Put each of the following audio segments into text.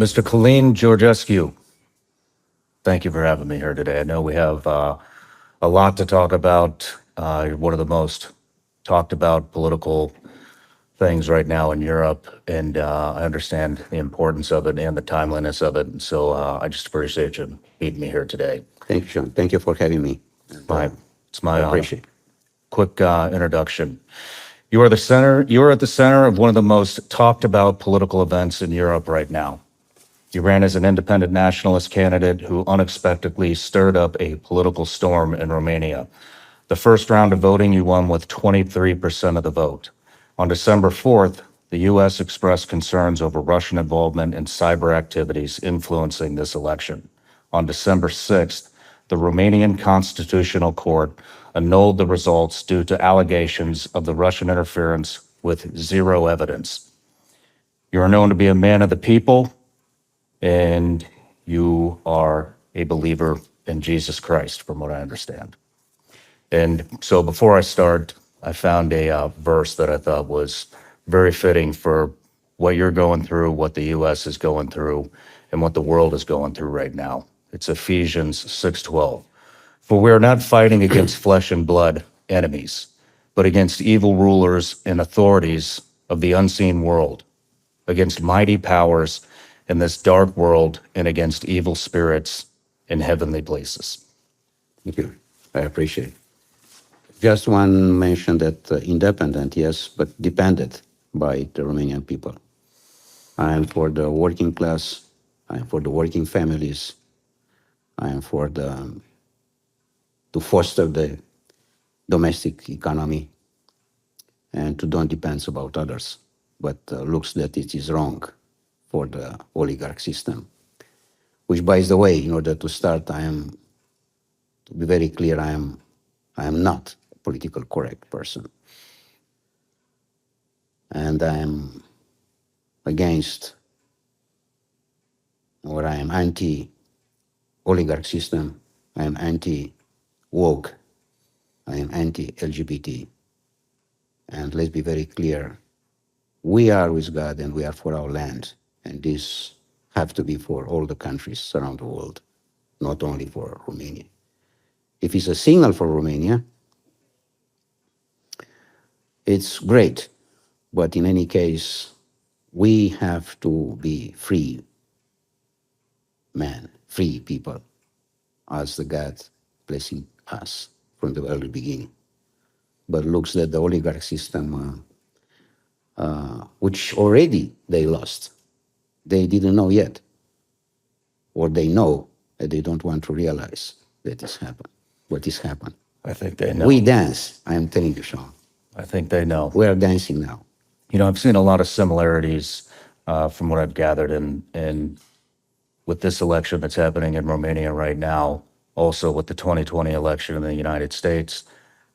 Mr. Călin Georgescu, thank you for having me here today. I know we have a lot to talk about. You're one of the most talked about political things right now in Europe, and I understand the importance of it and the timeliness of it. And so I just appreciate you meeting me here today. Thank you, Shawn. Thank you for having me. It's my I honor. appreciate it. Quick introduction. You are at the center of one of the most talked about political events in Europe right now. You ran as an independent nationalist candidate who unexpectedly stirred up a political storm in Romania. The first round of voting, you won with 23% of the vote. On December 4th, the U.S. expressed concerns over Russian involvement in cyber activities influencing this election. On December 6th, the Romanian Constitutional Court annulled the results due to allegations of the Russian interference with zero evidence. You are known to be a man of the people, and you are a believer in Jesus Christ, from what I understand. And so before I start, I found a verse that I thought was very fitting for what you're going through, what the U.S. is going through, and what the world is going through right now. It's Ephesians 6:12. For we are not fighting against flesh and blood enemies, but against evil rulers and authorities of the unseen world, against mighty powers in this dark world, and against evil spirits in heavenly places. Thank you. I appreciate it. Just one mention that independent, yes, but dependent by the Romanian people. I am for the working class. I am for the working families. I am for to foster the domestic economy and to don't depend about others. But looks that it is wrong for the oligarch system. Which, by the way, in order to start, to be very clear, I am not a political correct person. And I am against, or I am anti-oligarch system. I am anti-woke. I am anti-LGBT. And let's be very clear, we are with God and we are for our land. And this have to be for all the countries around the world, not only for Romania. If it's a signal for Romania, it's great. But in any case, we have to be free men, free people, as the God blessing us from the early beginning. But looks that the oligarch system, which already they lost, they didn't know yet, or they know that they don't want to realize that it's happened. What is happened? I think they know. We dance. I am telling you, Shawn. I think they know. We are dancing now. You know, I've seen a lot of similarities from what I've gathered in with this election that's happening in Romania right now, also with the 2020 election in the United States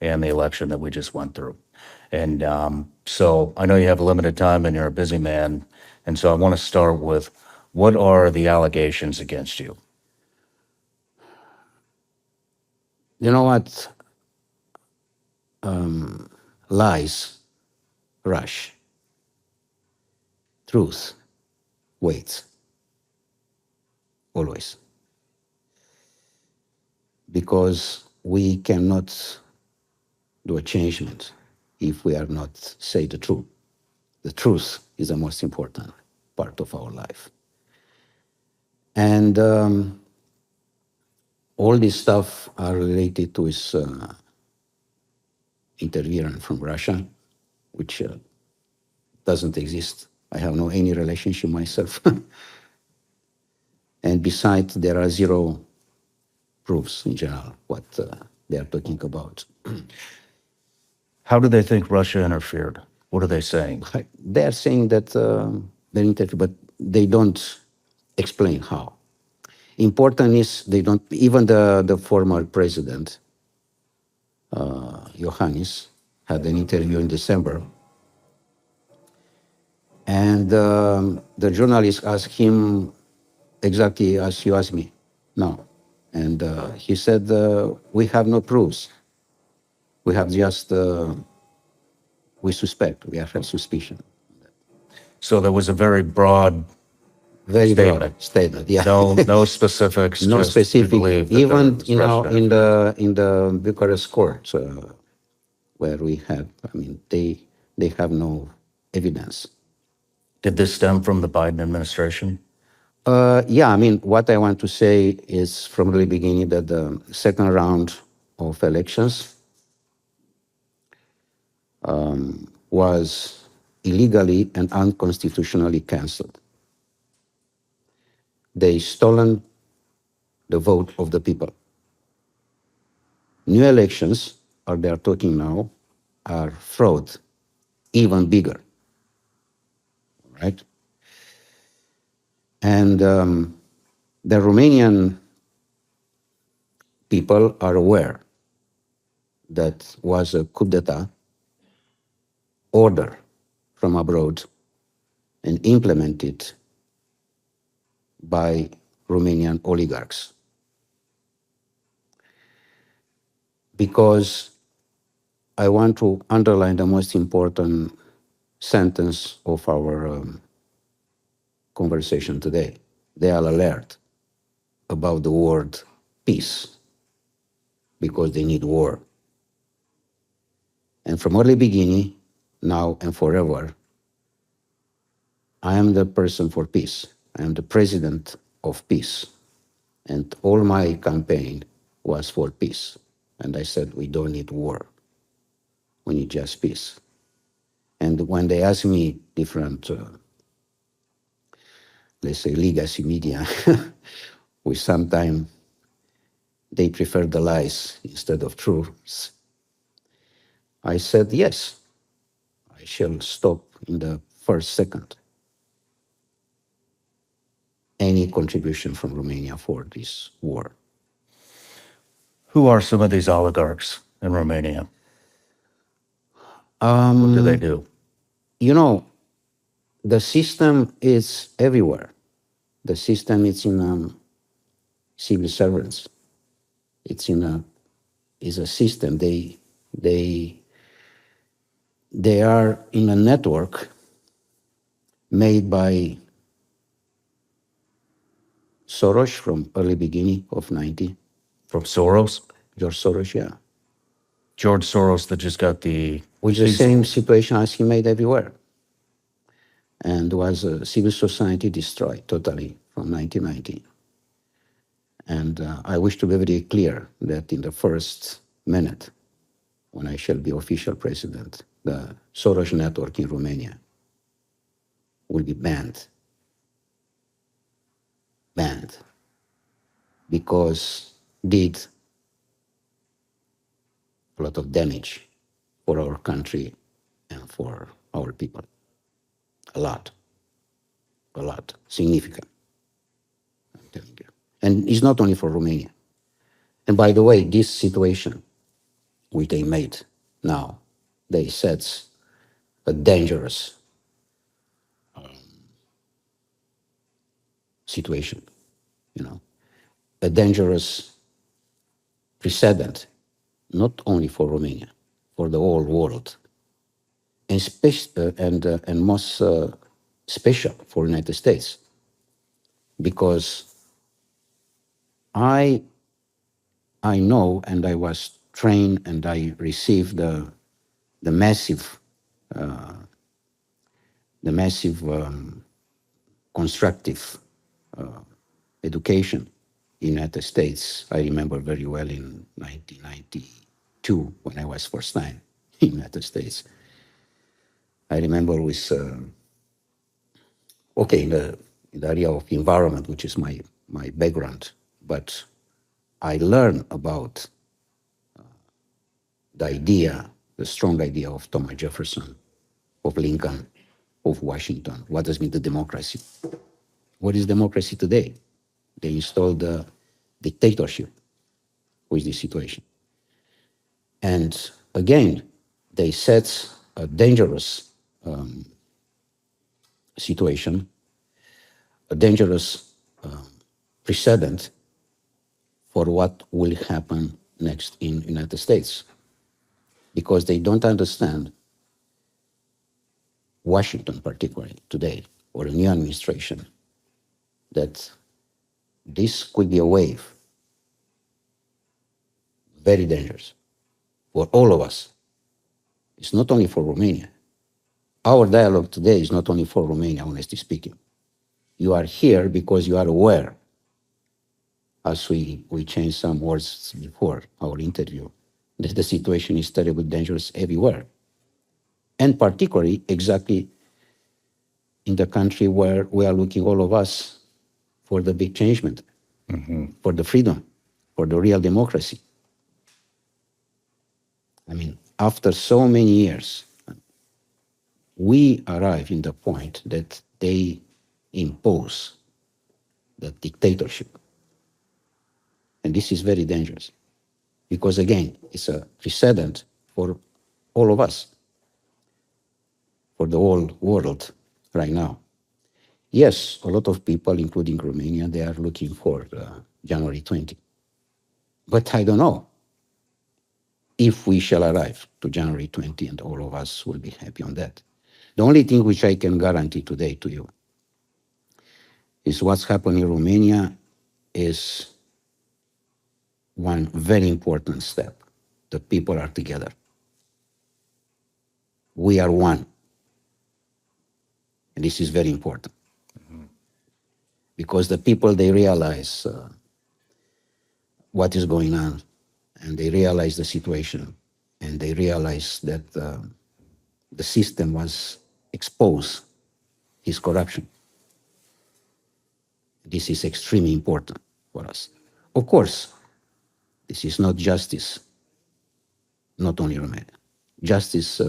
and the election that we just went through. And so I know you have limited time and you're a busy man. And so I want to start with, what are the allegations against you? You know what? Lies rush. Truth waits. Always. Because we cannot do a changement if we are not say the truth. The truth is the most important part of our life. And all this stuff are related to his interference from Russia, which doesn't exist. I have no any relationship myself. And besides, there are zero proofs in general what they are talking about. How do they think Russia interfered? What are they saying? They are saying that they interfere, but they don't explain how. Important is they don't, even the former president, Iohannis, had an interview in December. And the journalist asked him exactly as you asked me now. And he said, we have no proofs. We have just, we suspect, we have suspicion. So there was a very broad Very broad statement. statement. Yeah. No specifics. No just we specific. believe that Even there was precedent. in the Bucharest court where we had, I mean, they have no evidence. Did this stem from the Biden administration? Yeah, I mean, what I want to say is from the beginning that the second round of elections was illegally and unconstitutionally cancelled. They stolen the vote of the people. New elections, or they are talking now, are fraud, even bigger, right? And the Romanian people are aware that was a coup d'etat order from abroad and implemented by Romanian oligarchs. Because I want to underline the most important sentence of our conversation today. They are alert about the word peace because they need war. And from early beginning, now and forever, I am the person for peace. I am the president of peace. And all my campaign was for peace. And I said, we don't need war. We need just peace. And when they ask me different, let's say, legacy media, which sometimes they prefer the lies instead of truths, I said, yes, I shall stop in the first second any contribution from Romania for this war. Who are some of these oligarchs in Romania? What do they do? You know, the system is everywhere. The system is in civil servants. It's a system. They are in a network made by Soros from early beginning of 90. From Soros? George Soros, yeah. George Soros that just got the... With the same situation as he made everywhere. And was civil society destroyed totally from 1990. And I wish to be very clear that in the first minute, when I shall be official president, the Soros network in Romania will be banned. Banned. Because did a lot of damage for our country and for our people. A lot. A lot. Significant. I'm telling you. And it's not only for Romania. And by the way, this situation which they made now, they set a dangerous situation, you know, a dangerous precedent, not only for Romania, for the whole world, and most special for the United States, because I know, and I was trained, and I received the massive constructive education in the United States. I remember very well in 1992 when I was first time in the United States. I remember with, okay, in the area of environment, which is my background, but I learned about the idea, the strong idea of Thomas Jefferson, of Lincoln, of Washington. What does mean the democracy? What is democracy today? They installed the dictatorship with this situation. And again, they set a dangerous situation, a dangerous precedent for what will happen next in the United States. Because they don't understand, Washington particularly today, or the new administration, that this could be a wave, very dangerous for all of us. It's not only for Romania. Our dialogue today is not only for Romania, honestly speaking. You are here because you are aware, as we changed some words before our interview, that the situation is terribly dangerous everywhere. And particularly exactly in the country where we are looking, all of us, for the big changement, for the freedom, for the real democracy. I mean, after so many years, we arrive in the point that they impose the dictatorship. And this is very dangerous because, again, it's a precedent for all of us, for the whole world right now. Yes, a lot of people, including Romania, they are looking for January 20. But I don't know if we shall arrive to January 20 and all of us will be happy on that. The only thing which I can guarantee today to you is what's happening in Romania is one very important step. The people are together. We are one. And this is very important. Because the people, they realize what is going on, and they realize the situation, and they realize that the system was exposed, his corruption. This is extremely important for us. Of course, this is not justice, not only Romania. Justice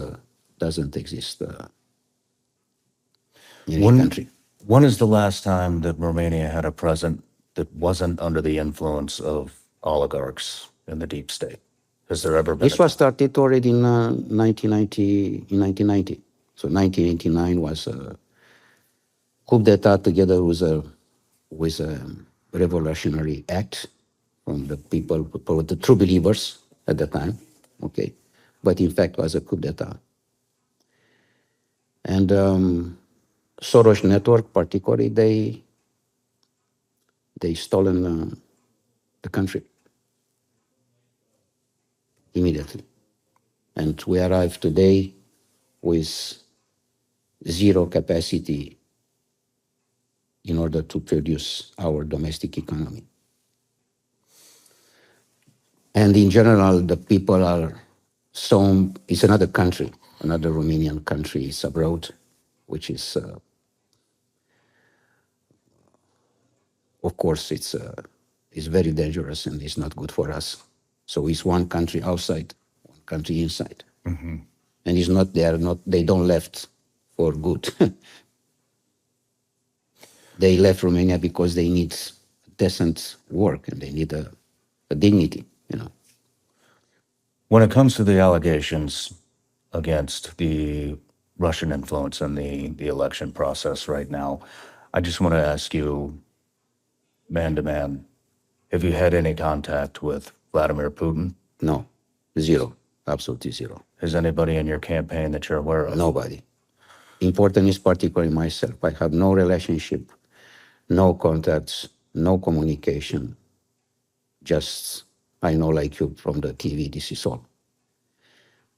doesn't exist in any country. When is the last time that Romania had a president that wasn't under the influence of oligarchs in the deep state? Has there ever been? This was started already in 1990. So 1989 was a coup d'etat together with a revolutionary act from the people, the true believers at the time, okay? But in fact was a coup d'etat. And Soros network particularly, they stolen the country immediately. And we arrive today with zero capacity in order to produce our domestic economy. And in general, the people are it's another country, another Romanian country is abroad, which is, of course, it's very dangerous and it's not good for us. So it's one country outside, one country inside. And it's not, they don't left for good. They left Romania because they need decent work and they need a dignity, you know. When it comes to the allegations against the Russian influence in the election process right now, I just want to ask you, man to man, have you had any contact with Vladimir Putin? No, zero, absolutely zero. Is anybody in your campaign that you're aware of? Nobody. Important is particularly myself. I have no relationship, no contacts, no communication. Just, I know like you from the TV, this is all.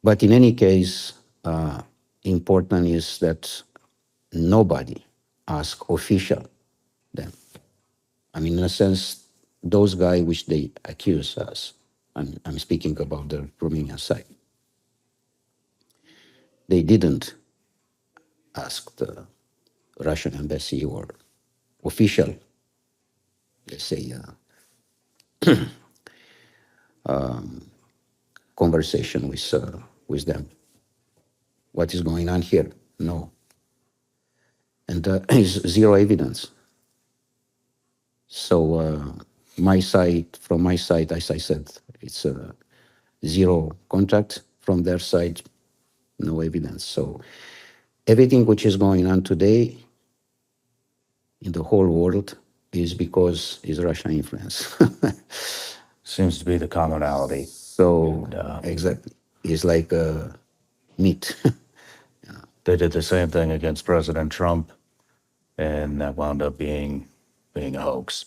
But in any case, important is that nobody ask official them. I mean, in a sense, those guys which they accuse us, I'm speaking about the Romanian side, they didn't ask the Russian embassy or official, let's say, conversation with them. What is going on here? No. And is zero evidence. So from my side, as I said, it's zero contact. From their side, no evidence. So everything which is going on today in the whole world is because is Russian influence. Seems to be the commonality. So exactly, it's like meat. They did the same thing against President Trump, and that wound up being being a hoax.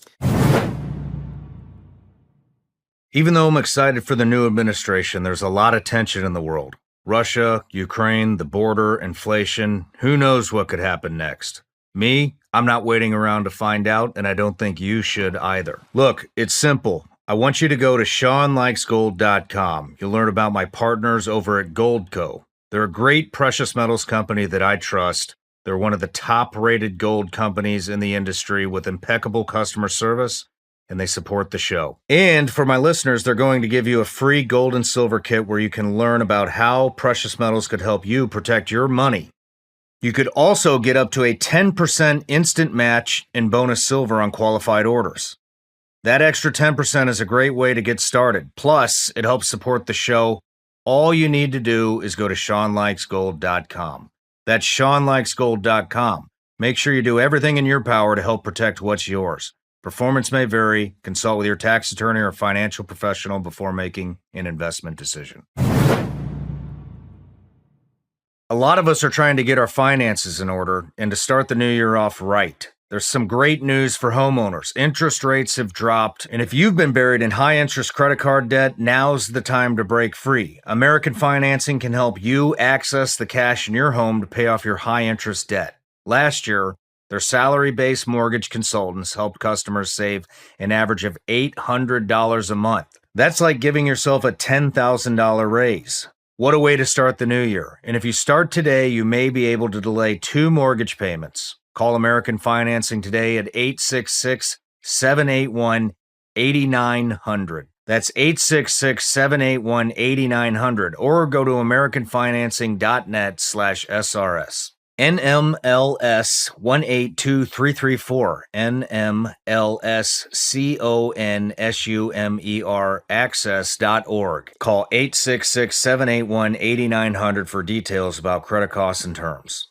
Even though I'm excited for the new administration, there's a lot of tension in the world. Russia, Ukraine, the border, inflation, who knows what could happen next? Me, I'm not waiting around to find out, and I don't think you should either. Look, it's simple. I want you to go to ShawnLikesGold.com. You'll learn about my partners over at Goldco. They're a great precious metals company that I trust. They're one of the top-rated gold companies in the industry with impeccable customer service, and they support the show. And for my listeners, they're going to give you a free gold and silver kit where you can learn about how precious metals could help you protect your money. You could also get up to a 10% instant match in bonus silver on qualified orders. That extra 10% is a great way to get started. Plus, it helps support the show. All you need to do is go to ShawnLikesGold.com. That's ShawnLikesGold.com. Make sure you do everything in your power to help protect what's yours. Performance may vary. Consult with your tax attorney or financial professional before making an investment decision. A lot of us are trying to get our finances in order and to start the new year off right. There's some great news for homeowners. Interest rates have dropped, and if you've been buried in high-interest credit card debt, now's the time to break free. American Financing can help you access the cash in your home to pay off your high-interest debt. Last year, their salary-based mortgage consultants helped customers save an average of $800 a month. That's like giving yourself a $10,000 raise. What a way to start the new year. And if you start today, you may be able to delay 2 mortgage payments. Call American Financing today at 866-781-8900. That's 866-781-8900, or go to americanfinancing.net/SRS. NMLS 182334, NMLSCONSUMER access.org. Call 866-781-8900 for details about credit costs and terms.